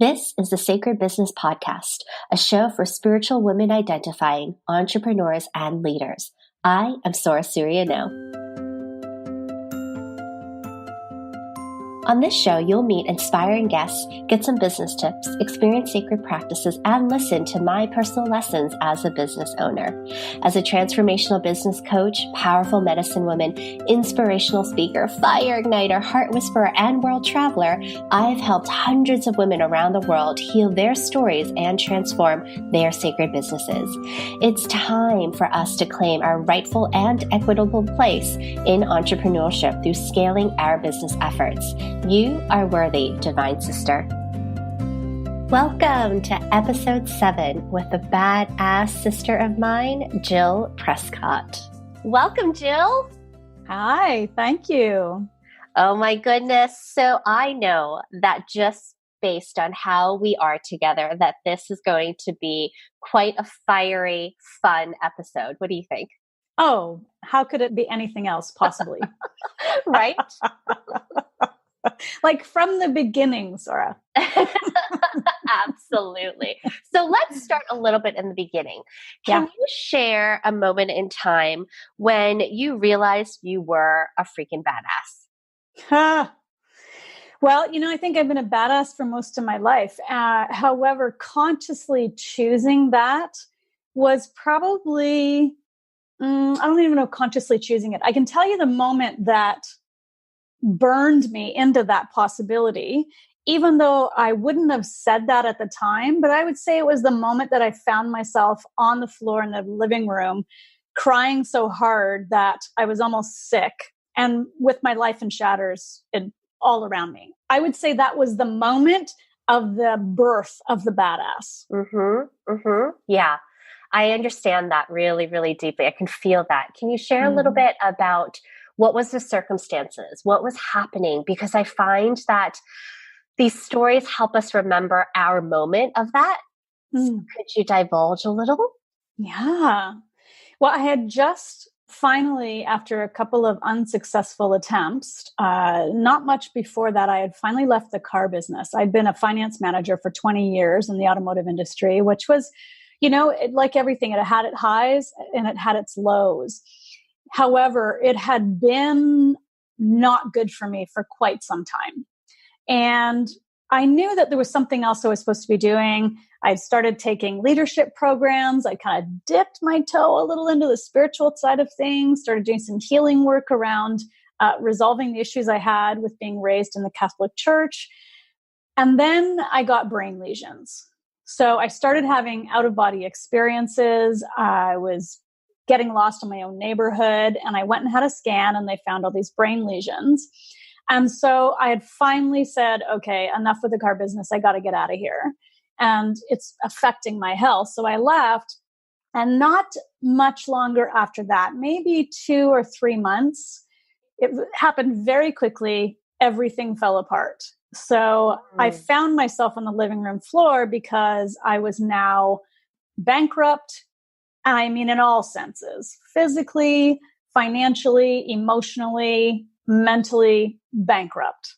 This is the Sacred Business Podcast, a show for spiritual women identifying entrepreneurs and leaders. I am Sora Suriano. On this show, you'll meet inspiring guests, get some business tips, experience sacred practices, and listen to my personal lessons as a business owner. As a transformational business coach, powerful medicine woman, inspirational speaker, fire igniter, heart whisperer, and world traveler, I've helped hundreds of women around the world heal their stories and transform their sacred businesses. It's time for us to claim our rightful and equitable place in entrepreneurship through scaling our business efforts. You are worthy, Divine Sister. Welcome to episode 7 with the badass sister of mine, Jill Prescott. Welcome, Jill. Hi, thank you. Oh my goodness. So I know that just based on how we are together, that this is going to be quite a fiery, fun episode. What do you think? Oh, how could it be anything else possibly? Right? Like from the beginning, Sora. Absolutely. So let's start a little bit in the beginning. Can you share a moment in time when you realized you were a freaking badass? Well, I think I've been a badass for most of my life. However, consciously choosing that was probably, I don't even know, consciously choosing it. I can tell you the moment that burned me into that possibility, even though I wouldn't have said that at the time, but I would say it was the moment that I found myself on the floor in the living room, crying so hard that I was almost sick and with my life in shatters all around me. I would say that was the moment of the birth of the badass. Yeah. I understand that really, really deeply. I can feel that. Can you share a little bit about what was the circumstances? What was happening? Because I find that these stories help us remember our moment of that. So could you divulge a little? Yeah. Well, I had just finally, after a couple of unsuccessful attempts, not much before that, I had finally left the car business. I'd been a finance manager for 20 years in the automotive industry, which was, like everything, it had its highs and it had its lows. However, it had been not good for me for quite some time. And I knew that there was something else I was supposed to be doing. I started taking leadership programs. I kind of dipped my toe a little into the spiritual side of things, started doing some healing work around resolving the issues I had with being raised in the Catholic Church. And then I got brain lesions. So I started having out-of-body experiences. I was getting lost in my own neighborhood, and I went and had a scan, and they found all these brain lesions. And so I had finally said, okay, enough with the car business. I got to get out of here. And it's affecting my health. So I left, and not much longer after that, maybe 2 or 3 months, it happened very quickly. Everything fell apart. So I found myself on the living room floor because I was now bankrupt. I mean, in all senses, physically, financially, emotionally, mentally bankrupt.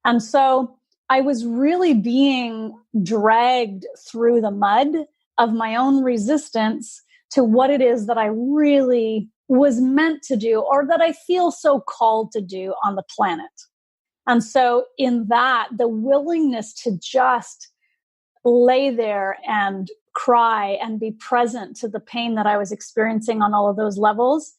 And so I was really being dragged through the mud of my own resistance to what it is that I really was meant to do, or that I feel so called to do on the planet. And so in that, the willingness to just lay there and cry and be present to the pain that I was experiencing on all of those levels,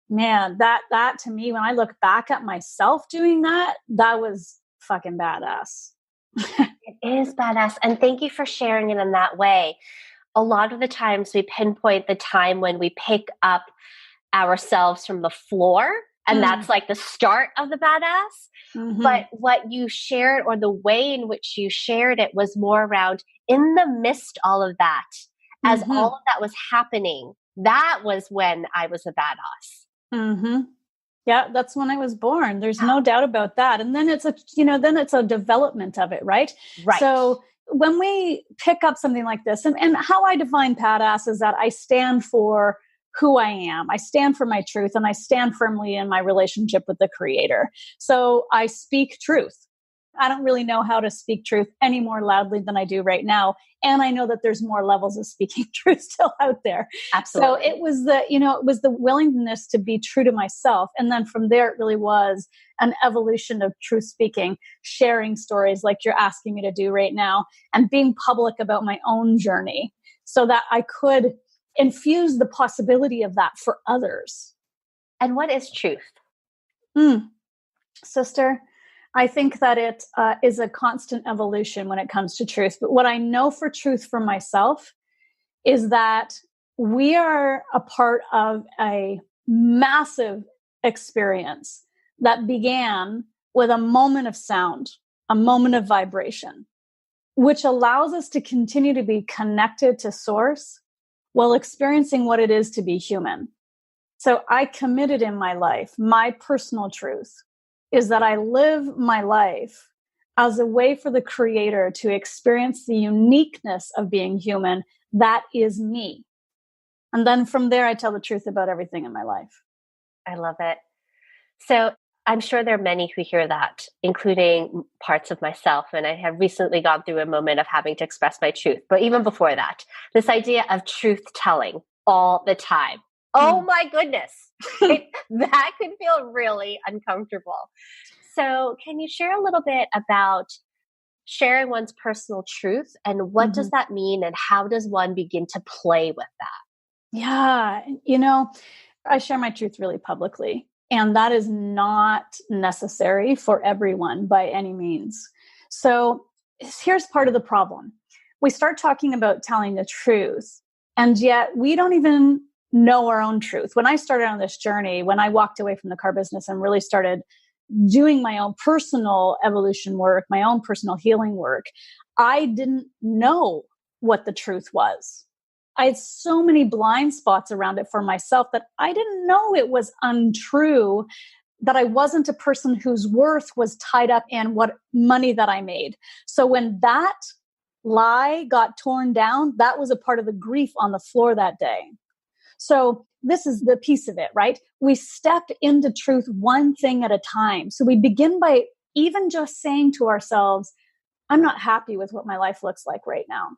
man, that to me, when I look back at myself doing that, that was fucking badass. It is badass. And thank you for sharing it in that way. A lot of the times we pinpoint the time when we pick up ourselves from the floor, and that's like the start of the badass. But what you shared, or the way in which you shared it, was more around in the midst all of that, as all of that was happening. That was when I was a badass. Yeah, that's when I was born. There's no doubt about that. And then it's a development of it, right? Right. So when we pick up something like this, and how I define badass is that I stand for who I am. I stand for my truth, and I stand firmly in my relationship with the Creator. So I speak truth. I don't really know how to speak truth any more loudly than I do right now. And I know that there's more levels of speaking truth still out there. Absolutely. So it was the willingness to be true to myself. And then from there, it really was an evolution of truth speaking, sharing stories like you're asking me to do right now, and being public about my own journey so that I could infuse the possibility of that for others. And what is truth? Sister, I think that it is a constant evolution when it comes to truth. But what I know for truth for myself is that we are a part of a massive experience that began with a moment of sound, a moment of vibration, which allows us to continue to be connected to source while experiencing what it is to be human. So I committed in my life, my personal truth is that I live my life as a way for the Creator to experience the uniqueness of being human. That is me. And then from there, I tell the truth about everything in my life. I love it. So I'm sure there are many who hear that, including parts of myself. And I have recently gone through a moment of having to express my truth. But even before that, this idea of truth telling all the time. Oh my goodness. That could feel really uncomfortable. So can you share a little bit about sharing one's personal truth and what does that mean and how does one begin to play with that? Yeah. I share my truth really publicly, and that is not necessary for everyone by any means. So here's part of the problem. We start talking about telling the truth, and yet we don't even know our own truth. When I started on this journey, when I walked away from the car business and really started doing my own personal evolution work, my own personal healing work, I didn't know what the truth was. I had so many blind spots around it for myself that I didn't know it was untrue, that I wasn't a person whose worth was tied up in what money that I made. So when that lie got torn down, that was a part of the grief on the floor that day. So this is the piece of it, right? We step into truth one thing at a time. So we begin by even just saying to ourselves, I'm not happy with what my life looks like right now.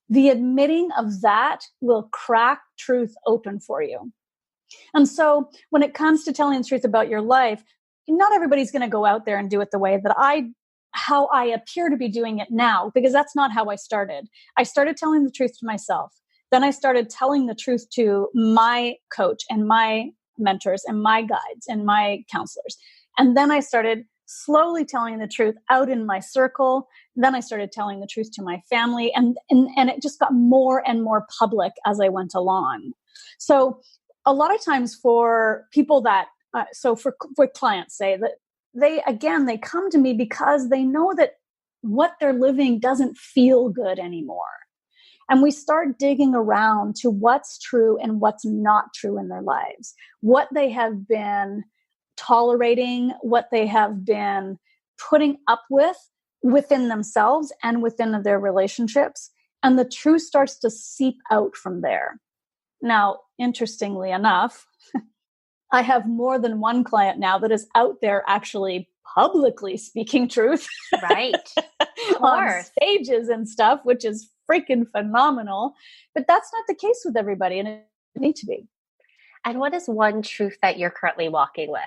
The admitting of that will crack truth open for you. And so when it comes to telling the truth about your life, not everybody's going to go out there and do it the way that how I appear to be doing it now, because that's not how I started. I started telling the truth to myself. Then I started telling the truth to my coach and my mentors and my guides and my counselors. And then I started slowly telling the truth out in my circle. Then I started telling the truth to my family, and it just got more and more public as I went along. So a lot of times for people that, for clients, say that they come to me because they know that what they're living doesn't feel good anymore. And we start digging around to what's true and what's not true in their lives, what they have been tolerating, what they have been putting up with within themselves and within their relationships. And the truth starts to seep out from there. Now, interestingly enough, I have more than one client now that is out there actually publicly speaking truth. Right. On stages and stuff, which is freaking phenomenal. But that's not the case with everybody, and it needs to be. And what is one truth that you're currently walking with?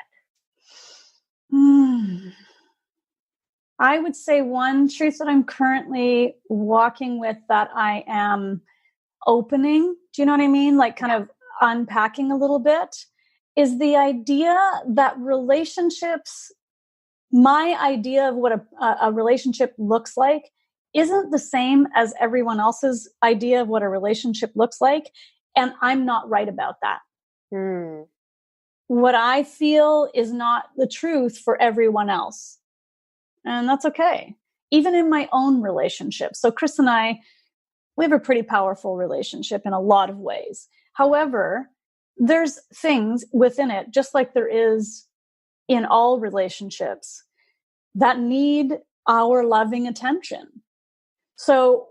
I would say one truth that I'm currently walking with that I am opening, do you know what I mean? Like kind of unpacking a little bit, is the idea that relationships, my idea of what a relationship looks like isn't the same as everyone else's idea of what a relationship looks like. And I'm not right about that. What I feel is not the truth for everyone else. And that's okay. Even in my own relationship. So Chris and I, we have a pretty powerful relationship in a lot of ways. However, there's things within it, just like there is in all relationships, that need our loving attention. So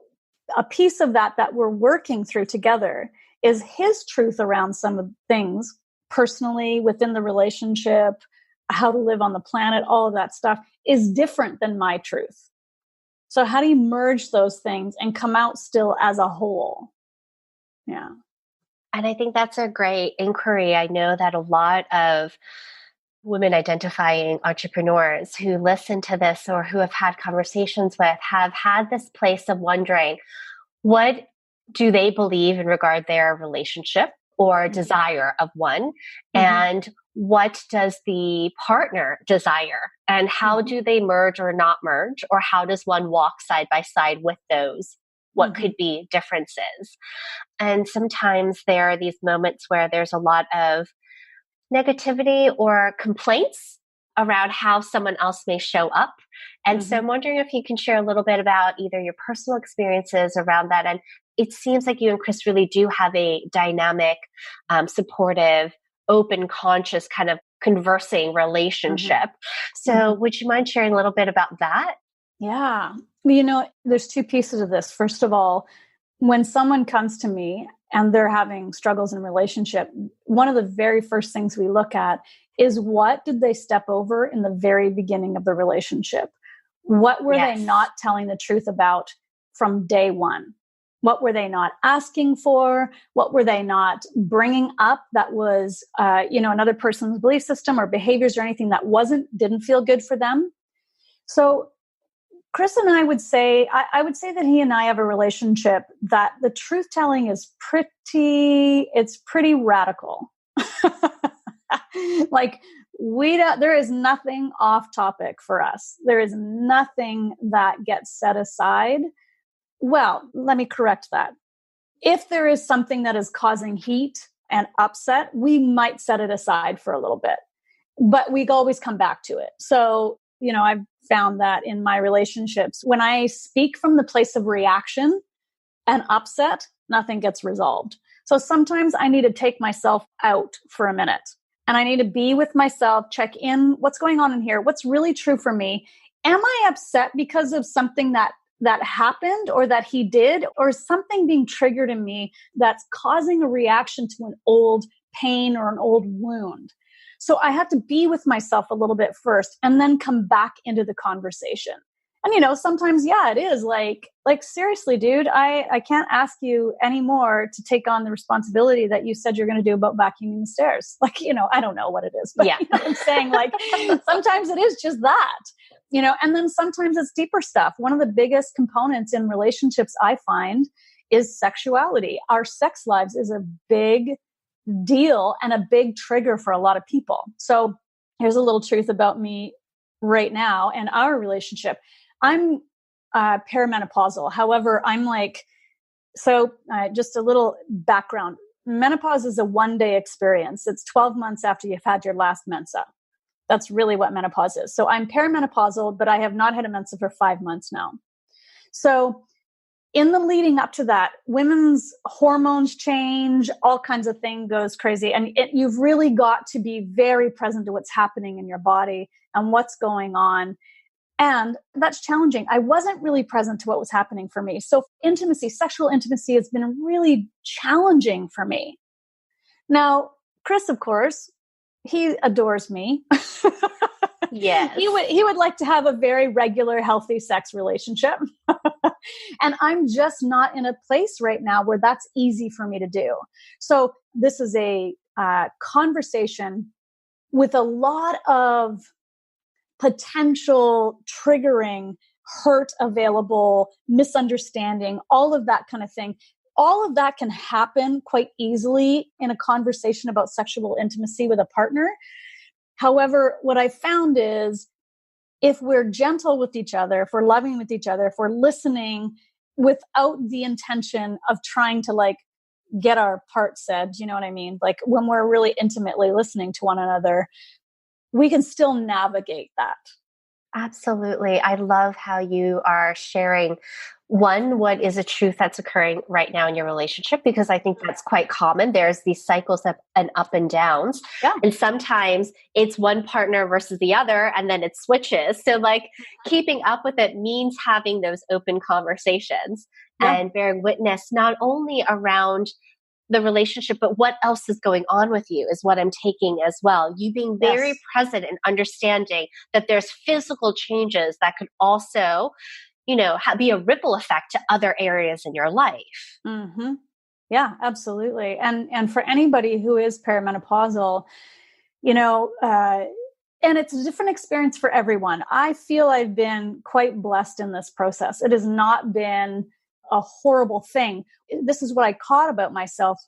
a piece of that we're working through together is his truth around some of the things personally within the relationship, how to live on the planet, all of that stuff is different than my truth. So how do you merge those things and come out still as a whole? Yeah. And I think that's a great inquiry. I know that a lot of women identifying entrepreneurs who listen to this or who have had conversations with have had this place of wondering, what do they believe in regard their relationship or desire of one? And what does the partner desire? And how do they merge or not merge? Or how does one walk side by side with those? What could be differences? And sometimes there are these moments where there's a lot of negativity or complaints around how someone else may show up. And so I'm wondering if you can share a little bit about either your personal experiences around that. And it seems like you and Chris really do have a dynamic, supportive, open, conscious kind of conversing relationship. So would you mind sharing a little bit about that? Yeah. You know, there's two pieces of this. First of all, when someone comes to me and they're having struggles in relationship, one of the very first things we look at is, what did they step over in the very beginning of the relationship? What were they not telling the truth about from day one? What were they not asking for? What were they not bringing up that was, another person's belief system or behaviors or anything that didn't feel good for them? So Chris and I would say, I would say that he and I have a relationship that the truth telling is pretty radical. Like, there is nothing off topic for us. There is nothing that gets set aside. Well, let me correct that. If there is something that is causing heat and upset, we might set it aside for a little bit, but we always come back to it. So, I've found that in my relationships, when I speak from the place of reaction and upset, nothing gets resolved. So sometimes I need to take myself out for a minute and I need to be with myself, check in, what's going on in here? What's really true for me? Am I upset because of something that happened or that he did, or something being triggered in me that's causing a reaction to an old pain or an old wound? So I had to be with myself a little bit first and then come back into the conversation. And, sometimes, it is like seriously, dude, I can't ask you anymore to take on the responsibility that you said you're going to do about vacuuming the stairs. I don't know what it is, but you know what I'm saying, sometimes it is just that, and then sometimes it's deeper stuff. One of the biggest components in relationships I find is sexuality. Our sex lives is a big deal and a big trigger for a lot of people. So here's a little truth about me right now and our relationship. I'm perimenopausal. However, I'm just a little background. Menopause is a one-day experience. It's 12 months after you've had your last Mensa. That's really what menopause is. So I'm perimenopausal, but I have not had a Mensa for 5 months now. So in the leading up to that, women's hormones change, all kinds of things goes crazy. And you've really got to be very present to what's happening in your body and what's going on. And that's challenging. I wasn't really present to what was happening for me. So sexual intimacy has been really challenging for me. Now, Chris, of course, he adores me. Yes. He would like to have a very regular, healthy sex relationship. And I'm just not in a place right now where that's easy for me to do. So this is a conversation with a lot of potential triggering, hurt available, misunderstanding, all of that kind of thing. All of that can happen quite easily in a conversation about sexual intimacy with a partner. However, what I found is, if we're gentle with each other, if we're loving with each other, if we're listening without the intention of trying to get our part said, you know what I mean? When we're really intimately listening to one another, we can still navigate that. Absolutely. I love how you are sharing, one, what is a truth that's occurring right now in your relationship, because I think that's quite common. There's these cycles of and up and downs. Yeah. And sometimes it's one partner versus the other, and then it switches. So keeping up with it means having those open conversations and bearing witness, not only around the relationship, but what else is going on with you is what I'm taking as well. You being very present and understanding that there's physical changes that could also, be a ripple effect to other areas in your life. Mm-hmm. Yeah, absolutely. And for anybody who is perimenopausal, and it's a different experience for everyone. I feel I've been quite blessed in this process. It has not been a horrible thing. This is what I caught about myself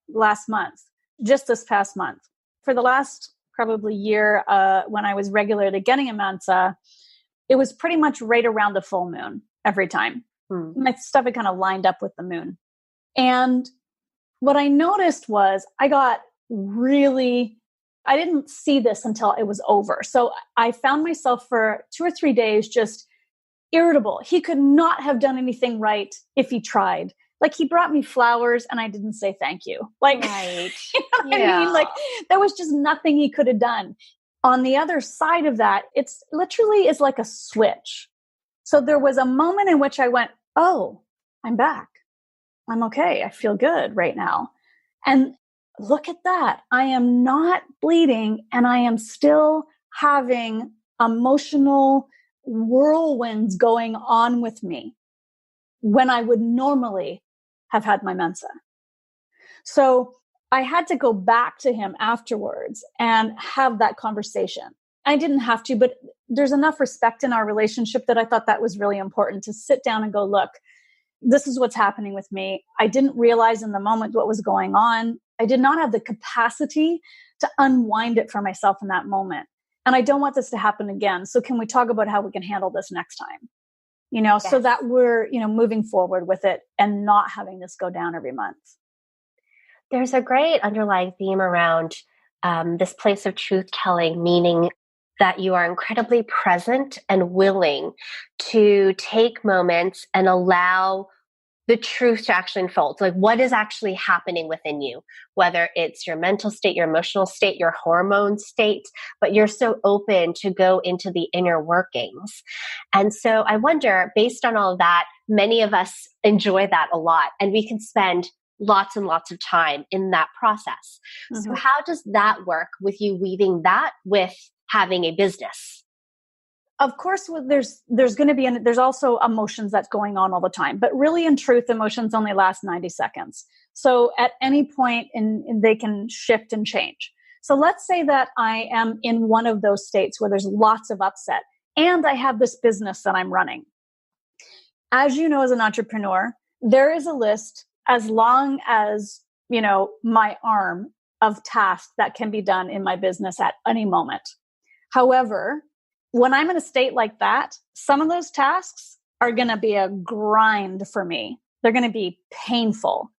last month, just this past month. For the last probably year, when I was regularly getting a mensa, it was pretty much right around the full moon every time. My stuff had kind of lined up with the moon. And what I noticed was I didn't see this until it was over. So I found myself for 2 or 3 days just irritable. He could not have done anything right if he tried. Like, he brought me flowers and I didn't say thank you. Like, right. You know what I mean? Like, there was just nothing he could have done. On the other side of that, it's literally is like a switch. So there was a moment in which I went, oh, I'm back. I'm okay. I feel good right now. And look at that. I am not bleeding and I am still having emotional whirlwinds going on with me when I would normally have had my mensa. So I had to go back to him afterwards and have that conversation. I didn't have to, but there's enough respect in our relationship that I thought that was really important to sit down and go, look, this is what's happening with me. I didn't realize in the moment what was going on. I did not have the capacity to unwind it for myself in that moment. And I don't want this to happen again. So can we talk about how we can handle this next time? Yes. So that we're, moving forward with it and not having this go down every month. There's a great underlying theme around this place of truth telling, meaning that you are incredibly present and willing to take moments and allow the truth to actually unfold. Like, what is actually happening within you, whether it's your mental state, your emotional state, your hormone state, but you're so open to go into the inner workings. And so I wonder, based on all of that, many of us enjoy that a lot, and we can spend lots and lots of time in that process. Mm-hmm. So how does that work with you weaving that with having a business? Of course, there's going to be, there's also emotions that's going on all the time, but really in truth, emotions only last 90 seconds. So at any point they can shift and change. So let's say that I am in one of those states where there's lots of upset and I have this business that I'm running. As you know, as an entrepreneur, there is a list as long as, my arm of tasks that can be done in my business at any moment. However, when I'm in a state like that, some of those tasks are going to be a grind for me. They're going to be painful.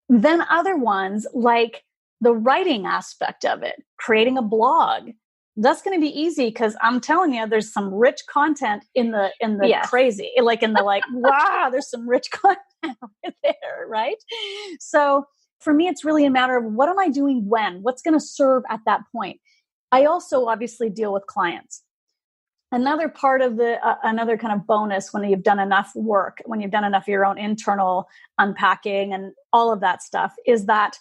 Then other ones, like the writing aspect of it, creating a blog, that's going to be easy because I'm telling you, there's some rich content in the yes. Crazy, wow, there's some rich content right there, right? So for me, it's really a matter of what am I doing when? What's going to serve at that point? I also obviously deal with clients. Another part of another kind of bonus when you've done enough work, when you've done enough of your own internal unpacking and all of that stuff, is that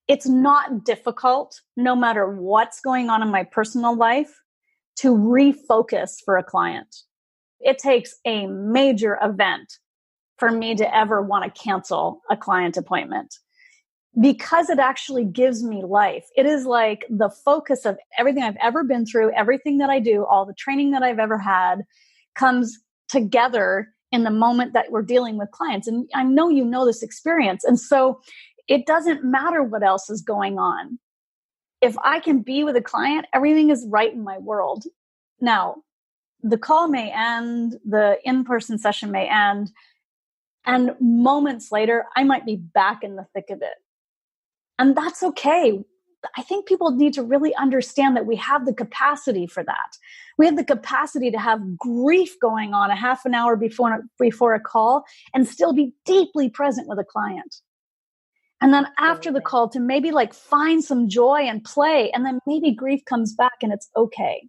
it's not difficult, no matter what's going on in my personal life, to refocus for a client. It takes a major event for me to ever want to cancel a client appointment. Because it actually gives me life. It is like the focus of everything I've ever been through, everything that I do, all the training that I've ever had comes together in the moment that we're dealing with clients. And I know you know this experience. And so it doesn't matter what else is going on. If I can be with a client, everything is right in my world. Now, the call may end, the in-person session may end, and moments later, I might be back in the thick of it. And that's okay. I think people need to really understand that we have the capacity for that. We have the capacity to have grief going on a half an hour before a call and still be deeply present with a client. And then after the call to maybe find some joy and play, and then maybe grief comes back and it's okay.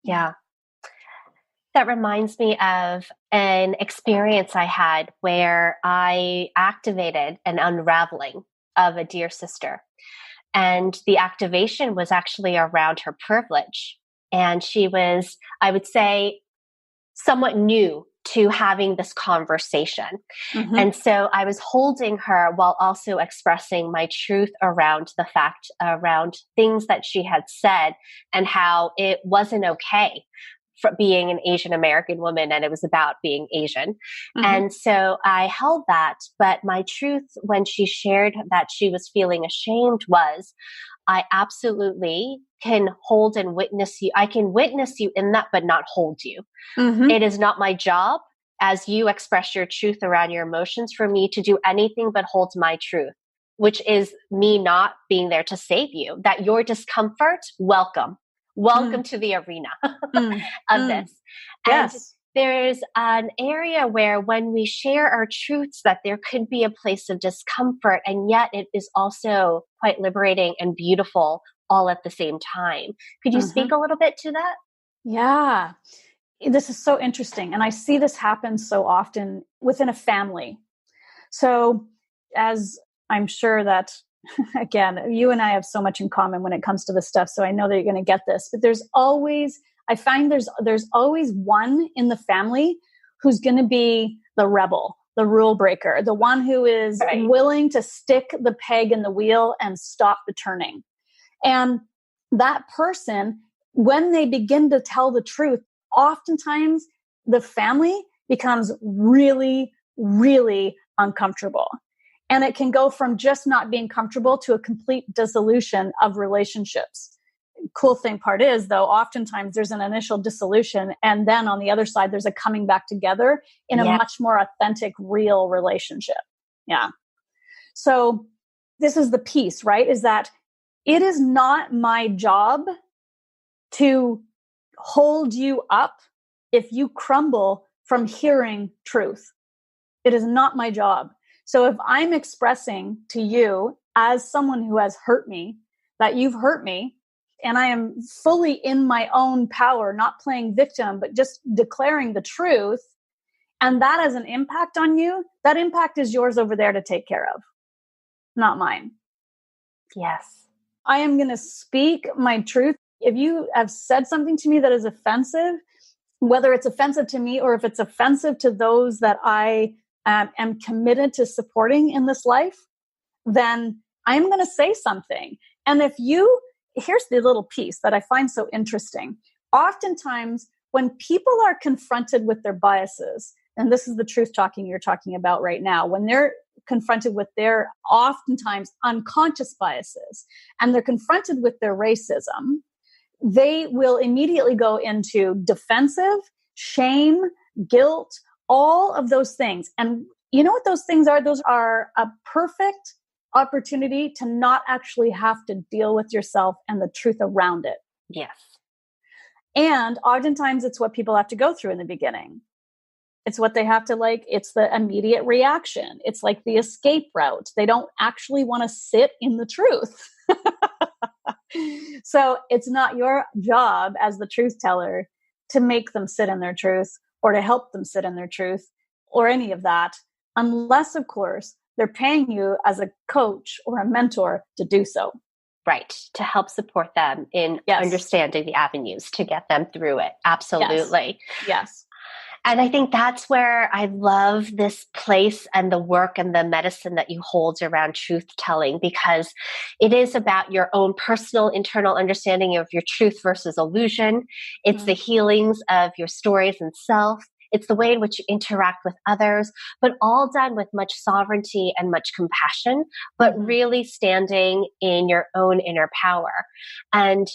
Yeah. That reminds me of an experience I had where I activated an unraveling of a dear sister. And the activation was actually around her privilege. And she was, I would say, somewhat new to having this conversation. Mm-hmm. And so I was holding her while also expressing my truth around the fact, around things that she had said and how it wasn't okay for being an Asian American woman, and it was about being Asian. Mm-hmm. And so I held that. But my truth when she shared that she was feeling ashamed was, I absolutely can hold and witness you. I can witness you in that, but not hold you. Mm-hmm. It is not my job, as you express your truth around your emotions, for me to do anything but hold my truth, which is me not being there to save you. That your discomfort, welcome. Welcome to the arena of this. And Yes. there's an area where when we share our truths, that there could be a place of discomfort, and yet it is also quite liberating and beautiful all at the same time. Could you speak a little bit to that? Yeah. This is so interesting. And I see this happen so often within a family. So, as I'm sure that, again, you and I have so much in common when it comes to this stuff. So I know that you're going to get this, but I find there's always one in the family who's going to be the rebel, the rule breaker, the one who is willing to stick the peg in the wheel and stop the turning. And that person, when they begin to tell the truth, oftentimes the family becomes really, really uncomfortable. And it can go from just not being comfortable to a complete dissolution of relationships. Cool thing part is, though, oftentimes there's an initial dissolution, and then on the other side, there's a coming back together in a much more authentic, real relationship. Yeah. So this is the piece, right? Is that it is not my job to hold you up if you crumble from hearing truth. It is not my job. So if I'm expressing to you as someone who has hurt me, that you've hurt me, and I am fully in my own power, not playing victim, but just declaring the truth, and that has an impact on you, that impact is yours over there to take care of, not mine. Yes. I am going to speak my truth. If you have said something to me that is offensive, whether it's offensive to me or if it's offensive to those that I am committed to supporting in this life, then I'm going to say something. And here's the little piece that I find so interesting. Oftentimes, when people are confronted with their biases, and this is the truth talking you're talking about right now, when they're confronted with their oftentimes unconscious biases, and they're confronted with their racism, they will immediately go into defensive, shame, guilt, all of those things. And you know what those things are? Those are a perfect opportunity to not actually have to deal with yourself and the truth around it. Yes. And oftentimes it's what people have to go through in the beginning. It's what they have to it's the immediate reaction. It's like the escape route. They don't actually want to sit in the truth. So it's not your job as the truth teller to make them sit in their truth or to help them sit in their truth or any of that, unless, of course, they're paying you as a coach or a mentor to do so. Right. To help support them in understanding the avenues to get them through it. Absolutely. Yes. And I think that's where I love this place and the work and the medicine that you hold around truth telling, because it is about your own personal internal understanding of your truth versus illusion. It's the healings of your stories and self. It's the way in which you interact with others, but all done with much sovereignty and much compassion, but really standing in your own inner power. And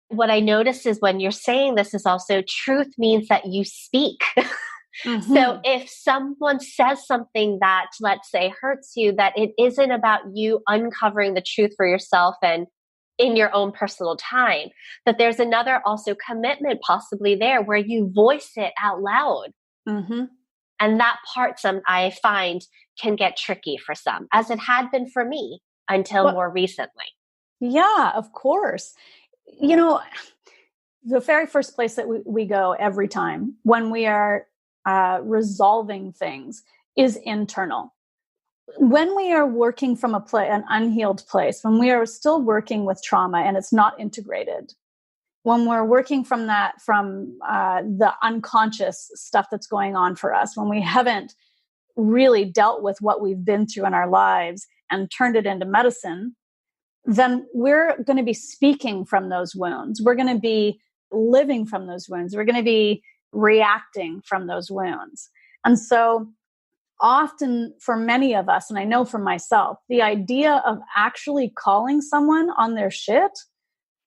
what I notice is when you're saying this is also truth means that you speak. So if someone says something that, let's say, hurts you, that it isn't about you uncovering the truth for yourself and in your own personal time, that there's another also commitment possibly there where you voice it out loud. And that part I find can get tricky for some, as it had been for me until more recently. Yeah, of course. You know, the very first place that we go every time when we are resolving things is internal. when we are working from an unhealed place, when we are still working with trauma and it's not integrated, when we're working from the unconscious stuff that's going on for us, when we haven't really dealt with what we've been through in our lives and turned it into medicine, then we're going to be speaking from those wounds. We're going to be living from those wounds. We're going to be reacting from those wounds. And so often for many of us, and I know for myself, the idea of actually calling someone on their shit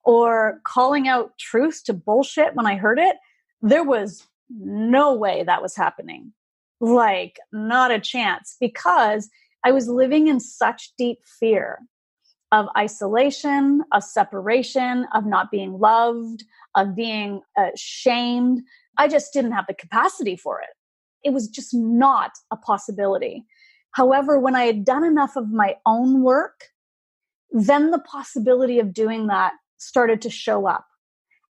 or calling out truth to bullshit when I heard it, there was no way that was happening. Like, not a chance, because I was living in such deep fear of isolation, of separation, of not being loved, of being shamed. I just didn't have the capacity for it. It was just not a possibility. However, when I had done enough of my own work, then the possibility of doing that started to show up.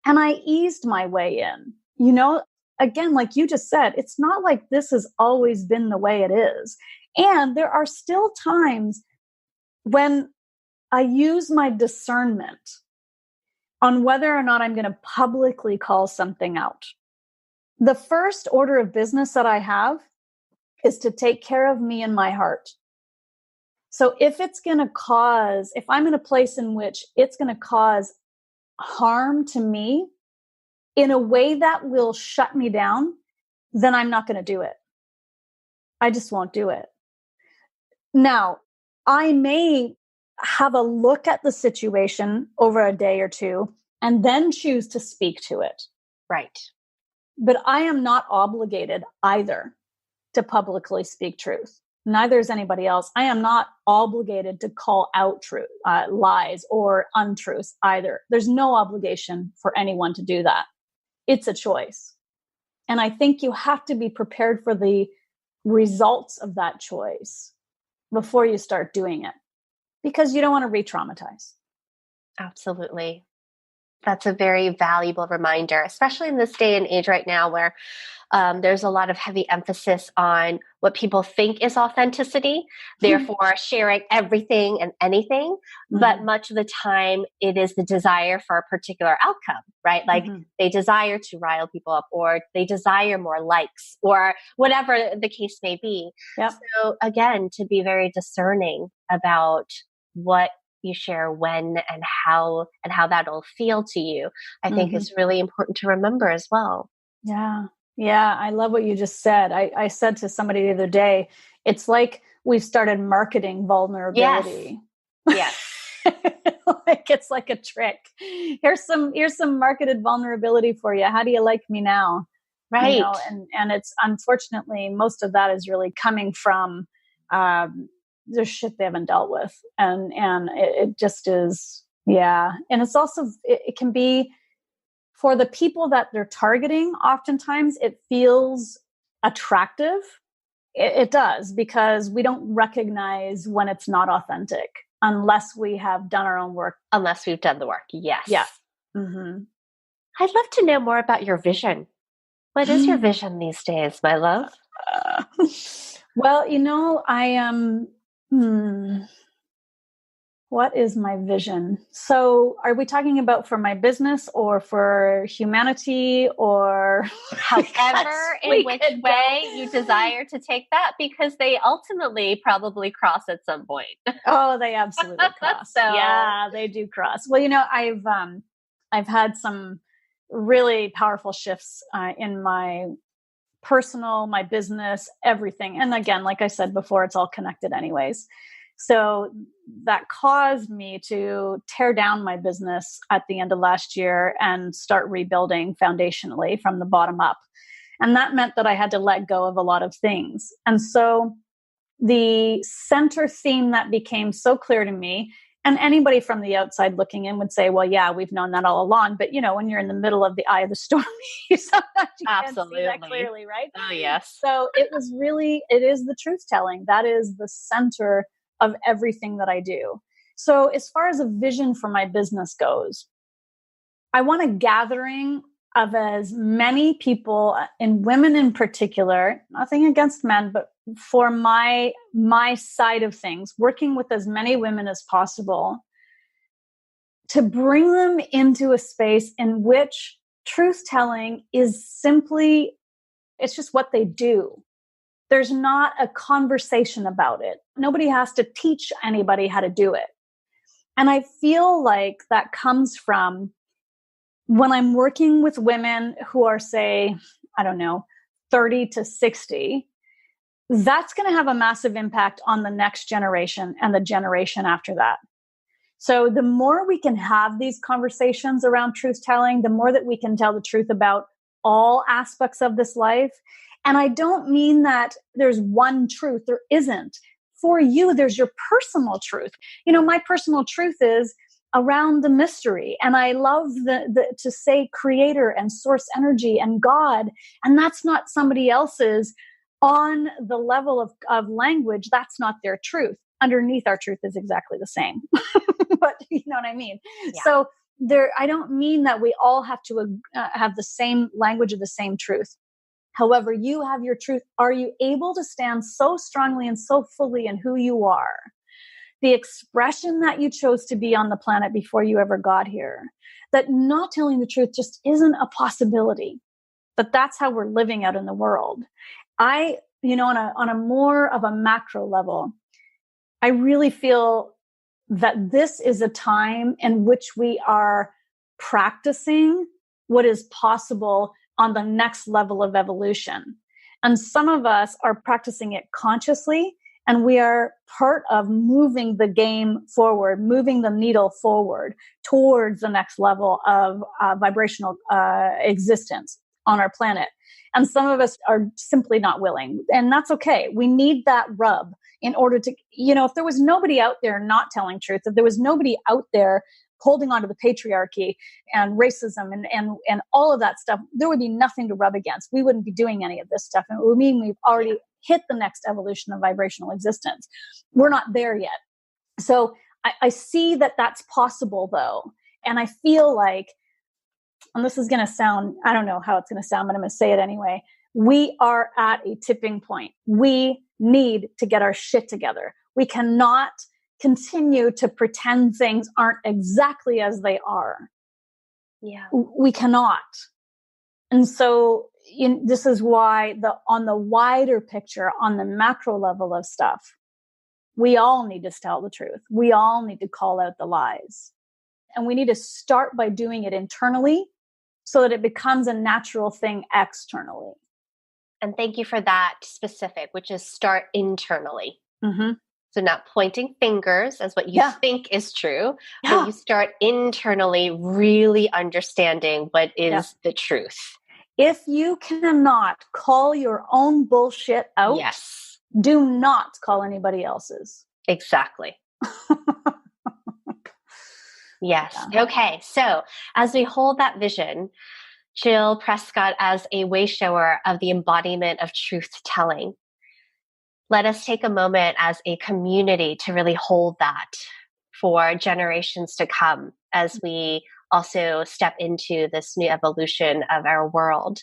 And I eased my way in. You know, again, like you just said, it's not like this has always been the way it is. And there are still times when I use my discernment on whether or not I'm going to publicly call something out. The first order of business that I have is to take care of me and my heart. So if I'm in a place in which it's going to cause harm to me in a way that will shut me down, then I'm not going to do it. I just won't do it. Now, I may have a look at the situation over a day or two and then choose to speak to it. Right. But I am not obligated either to publicly speak truth. Neither is anybody else. I am not obligated to call out truth, lies or untruths either. There's no obligation for anyone to do that. It's a choice. And I think you have to be prepared for the results of that choice before you start doing it, because you don't want to re-traumatize. Absolutely. That's a very valuable reminder, especially in this day and age right now where there's a lot of heavy emphasis on what people think is authenticity, therefore sharing everything and anything. Mm-hmm. But much of the time it is the desire for a particular outcome, right? Like they desire to rile people up, or they desire more likes, or whatever the case may be. Yep. So again, to be very discerning about what you share when and how that'll feel to you, I think is really important to remember as well. Yeah. Yeah. I love what you just said. I said to somebody the other day, it's like we've started marketing vulnerability. Yes. Like it's like a trick. Here's some marketed vulnerability for you. How do you like me now? Right. You know, and it's unfortunately most of that is really coming from the shit they haven't dealt with. And it just is, yeah. And it's also, it can be for the people that they're targeting. Oftentimes it feels attractive. It does, because we don't recognize when it's not authentic unless we have done our own work. Unless we've done the work. Yes. Yeah. Mm-hmm. I'd love to know more about your vision. What is your vision these days, my love? Well, you know, I am, what is my vision? So are we talking about for my business or for humanity, or however, in which way you desire to take that? Because they ultimately probably cross at some point. Oh, they absolutely cross. So, yeah, they do cross. Well, you know, I've had some really powerful shifts in my personal, my business, everything. And again, like I said before, it's all connected anyways. So that caused me to tear down my business at the end of last year and start rebuilding foundationally from the bottom up. And that meant that I had to let go of a lot of things. And so the center theme that became so clear to me, and anybody from the outside looking in would say, well, yeah, we've known that all along. But, you know, when you're in the middle of the eye of the storm, sometimes you can't see that clearly, right? Oh, yes. So it is the truth telling. That is the center of everything that I do. So as far as a vision for my business goes, I want a gathering of as many people, and women in particular, nothing against men, but for my side of things, working with as many women as possible, to bring them into a space in which truth telling is simply, it's just what they do. There's not a conversation about it. Nobody has to teach anybody how to do it. And I feel like that comes from when I'm working with women who are, say, I don't know, 30 to 60, that's going to have a massive impact on the next generation and the generation after that. So the more we can have these conversations around truth telling, the more that we can tell the truth about all aspects of this life. And I don't mean that there's one truth. There isn't. For you, there's your personal truth. You know, my personal truth is around the mystery. And I love to say creator and source energy and God. And that's not somebody else's on the level of language. That's not their truth. Underneath our truth is exactly the same. But you know what I mean? Yeah. So I don't mean that we all have to have the same language of the same truth. However, you have your truth. Are you able to stand so strongly and so fully in who you are? The expression that you chose to be on the planet before you ever got here, that not telling the truth just isn't a possibility, but that's how we're living out in the world. On a more of a macro level, I really feel that this is a time in which we are practicing what is possible on the next level of evolution. And some of us are practicing it consciously, and we are part of moving the game forward, moving the needle forward towards the next level of vibrational existence on our planet. And some of us are simply not willing, and that's okay. We need that rub in order to, if there was nobody out there not telling truth, if there was nobody out there holding on to the patriarchy and racism and all of that stuff, there would be nothing to rub against. We wouldn't be doing any of this stuff. And it would mean we've already hit the next evolution of vibrational existence. We're not there yet. So I see that that's possible though. And I feel like, and this is going to sound, I don't know how it's going to sound, but I'm going to say it anyway. We are at a tipping point. We need to get our shit together. We cannot continue to pretend things aren't exactly as they are. Yeah. We cannot. And so this is why on the wider picture, on the macro level of stuff, we all need to tell the truth. We all need to call out the lies. And we need to start by doing it internally so that it becomes a natural thing externally. And thank you for that specific, which is start internally. Mm-hmm. So not pointing fingers as what you think is true, but you start internally really understanding what is the truth. If you cannot call your own bullshit out, do not call anybody else's. Exactly. Yes. Yeah. Okay. So as we hold that vision, Jill Prescott as a wayshower of the embodiment of truth telling, let us take a moment as a community to really hold that for generations to come as we also step into this new evolution of our world.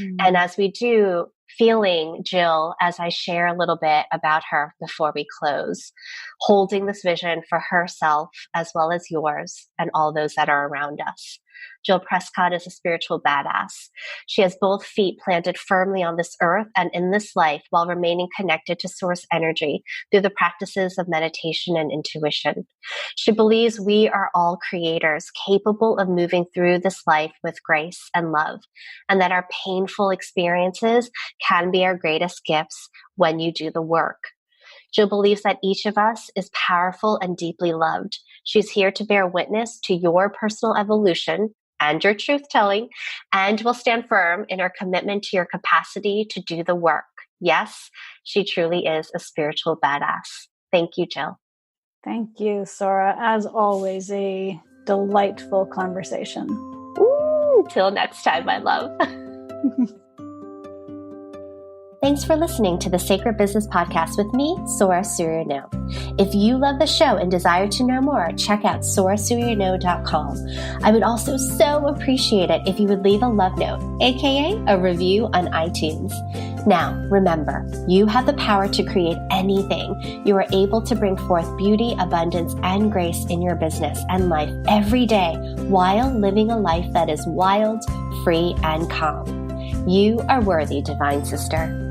Mm-hmm. And as we do, feeling Jill, as I share a little bit about her before we close, holding this vision for herself as well as yours and all those that are around us. Jill Prescott is a spiritual badass. She has both feet planted firmly on this earth and in this life while remaining connected to source energy through the practices of meditation and intuition. She believes we are all creators capable of moving through this life with grace and love, and that our painful experiences can be our greatest gifts when you do the work. Jill believes that each of us is powerful and deeply loved. She's here to bear witness to your personal evolution and your truth-telling, and will stand firm in her commitment to your capacity to do the work. Yes, she truly is a spiritual badass. Thank you, Jill. Thank you, Sora. As always, a delightful conversation. Ooh, till next time, my love. Thanks for listening to the Sacred Business Podcast with me, Sora Suryano. If you love the show and desire to know more, check out sorasuryano.com. I would also so appreciate it if you would leave a love note, aka a review on iTunes. Now, remember, you have the power to create anything. You are able to bring forth beauty, abundance, and grace in your business and life every day while living a life that is wild, free, and calm. You are worthy, divine sister.